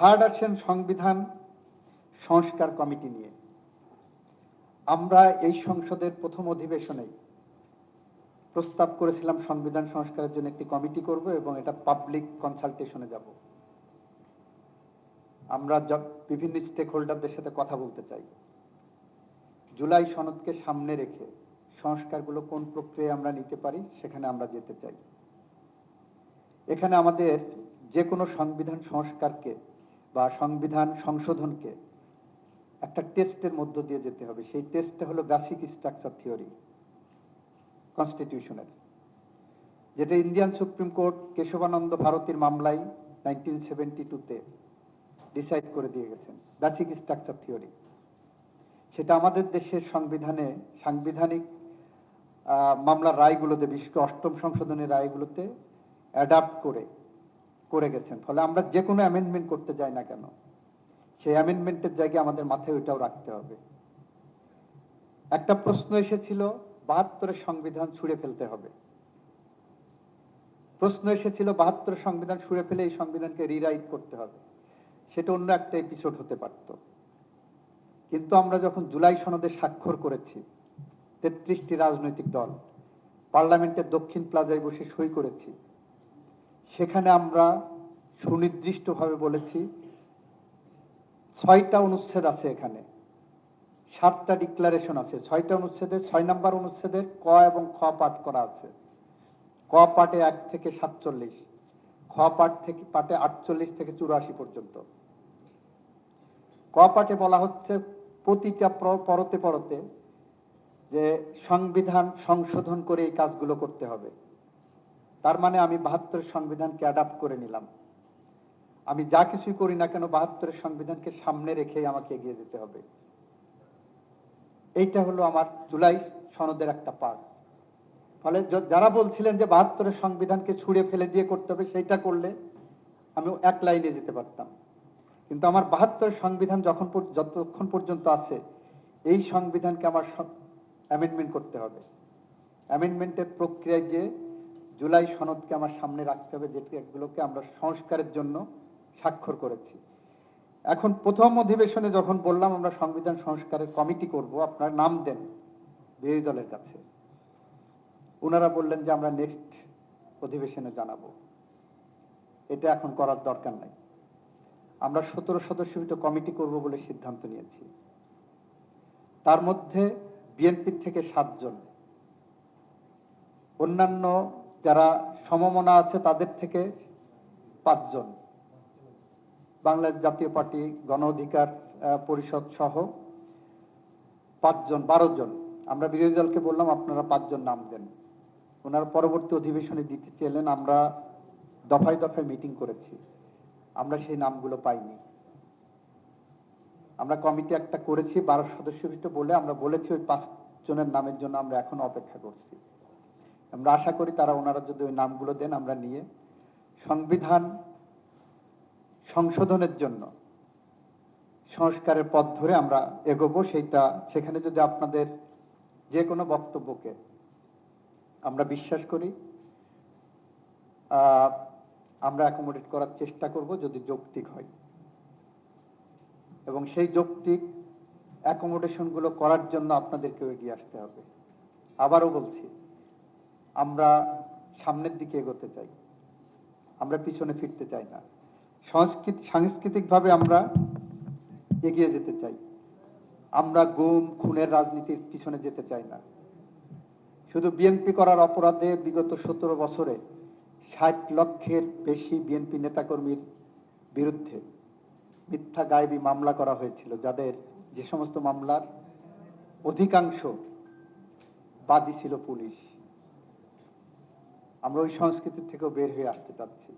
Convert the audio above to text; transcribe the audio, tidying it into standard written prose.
Third আসেন সংবিধান সংস্কার কমিটি নিয়ে। আমরা এই সংসদের প্রথম অধিবেশনেই প্রস্তাব করেছিলাম সংবিধান সংস্কারের জন্য একটি কমিটি করব এবং এটা পাবলিক কনসালটেশনে যাব। আমরা বিভিন্ন স্টেক হোল্ডারদের সাথে কথা বলতে চাই। জুলাই সনদকে সামনে রেখে সংস্কারগুলো কোন প্রক্রিয়ায় আমরা নিতে পারি সেখানে আমরা যেতে চাই। এখানে আমাদের যে কোনো সংবিধান সংস্কারকে বা সংবিধান সংশোধনকে একটা টেস্টের মধ্য দিয়ে যেতে হবে। সেই টেস্টটা হলো বেসিক স্ট্রাকচার থিওরি কনস্টিটিউশনের, যেটা ইন্ডিয়ান সুপ্রিম কোর্ট কেশবানন্দ ভারতীর মামলায় 1972-তে ডিসাইড করে দিয়ে গেছেন। বেসিক স্ট্রাকচার থিওরি সেটা আমাদের দেশের সংবিধানে সাংবিধানিক মামলার রায়গুলোতে, বিশেষ করে অষ্টম সংশোধনের রায়গুলোতে অ্যাডাপ্ট করে গেছেন। ফলে আমরা যে কোনো অ্যামেন্ডমেন্ট করতে যাই না কেন, সেই অ্যামেন্ডমেন্টের জায়গায় আমাদের মাথায় ওইটাও রাখতে হবে। একটা প্রশ্ন এসেছিল ৭২-এর সংবিধান ছুঁড়ে ফেলতে হবে। প্রশ্ন এসেছিল ৭২-এর সংবিধান ছুঁড়ে ফেলে এই সংবিধানকে রিরাইট করতে হবে। সেটা অন্য একটা এপিসোড হতে পারত। কিন্তু আমরা যখন জুলাই সনদে স্বাক্ষর করেছি, ৩৩টি রাজনৈতিক দল পার্লামেন্টের দক্ষিণ প্লাজায় বসে সই করেছি, সেখানে আমরা সুনির্দিষ্টভাবে বলেছি ৬টা অনুচ্ছেদ আছে, এখানে ৭টা ডিক্লারেশন আছে। ৬টা অনুচ্ছেদের ৬ নম্বর অনুচ্ছেদের ক এবং খ পাঠ করা আছে। ক পাঠে ১ থেকে ৪৭, খ পাঠে ৪৮ থেকে ৮৪ পর্যন্ত। ক পাঠে বলা হচ্ছে প্রতিটা পরতে পরতে যে সংবিধান সংশোধন করে এই কাজগুলো করতে হবে। তার মানে আমি ৭২-এর সংবিধানকে অ্যাডাপ্ট করে নিলাম। আমি যা কিছুই করি না কেন ৭২-এর সংবিধানকে সামনে রেখেই আমাকে এগিয়ে যেতে হবে। এইটা হলো আমার জুলাই সনদের একটা পার্ট। ফলে যারা বলছিলেন যে ৭২-এর সংবিধানকে ছুঁড়ে ফেলে দিয়ে করতে হবে, সেইটা করলে আমি এক লাইনে যেতে পারতাম। কিন্তু আমার ৭২-এর সংবিধান যতক্ষণ পর্যন্ত আছে, এই সংবিধানকে আমার অ্যামেন্ডমেন্ট করতে হবে। অ্যামেন্ডমেন্টের প্রক্রিয়ায় যে জুলাই সনদকে আমার সামনে রাখতে হবে, যেগুলোকে আমরা সংস্কারের জন্য স্বাক্ষর করেছি। এখন প্রথম অধিবেশনে যখন বললাম আমরা সংবিধান সংস্কারের কমিটি করব, আপনার নাম দেন বিরোধী দলের কাছে, ওনারা বললেন যে আমরা নেক্সট অধিবেশনে জানাবো, এটা এখন করার দরকার নাই। আমরা ১৭ সদস্যযুক্ত কমিটি করব বলে সিদ্ধান্ত নিয়েছি। তার মধ্যে বিএনপি থেকে ৭ জন, অন্যান্য যারা সমমনা আছে তাদের থেকে ৫ জন, বাংলাদেশ জাতীয় পার্টি, গণ অধিকার পরিষদ সহ ৫ জন, ১২ জন। আমরা বিরোধী দলকে বললাম আপনারা ৫ জন নাম দেন। ওনারা পরবর্তী অধিবেশনে দিতে চেলেন। আমরা দফায় দফায় মিটিং করেছি, আমরা সেই নামগুলো পাইনি। আমরা কমিটি একটা করেছি ১২ সদস্য বলে, আমরা বলেছি ওই ৫ জনের নামের জন্য আমরা এখন অপেক্ষা করছি। আমরা আশা করি তারা, ওনারা যদি ওই নামগুলো দেন, আমরা নিয়ে সংবিধান সংশোধনের জন্য সংস্কারের পথ ধরে আমরা এগোবো। সেখানে যদি আপনাদের যে কোনো বক্তব্যকে আমরা বিশ্বাস করি, আমরা অ্যাকোমোডেট করার চেষ্টা করব যদি যৌক্তিক হয়, এবং সেই যৌক্তিক অ্যাকোমোডেশনগুলো করার জন্য আপনাদেরকেও এগিয়ে আসতে হবে। আবারও বলছি, আমরা সামনের দিকে এগোতে চাই, আমরা পিছনে ফিরতে চাই না। সাংস্কৃতিকভাবে আমরা এগিয়ে যেতে চাই। আমরা গুম খুনের রাজনীতির পিছনে যেতে চাই না। শুধু বিএনপি করার অপরাধে বিগত ১৭ বছরে ৬০ লক্ষের বেশি বিএনপি নেতাকর্মীর বিরুদ্ধে মিথ্যা গায়েবী মামলা করা হয়েছিল, যাদের যে সমস্ত মামলার অধিকাংশ বাদী ছিল পুলিশ। আমরা ওই সংস্কৃতি থেকেও বের হয়ে আসতে চাচ্ছি।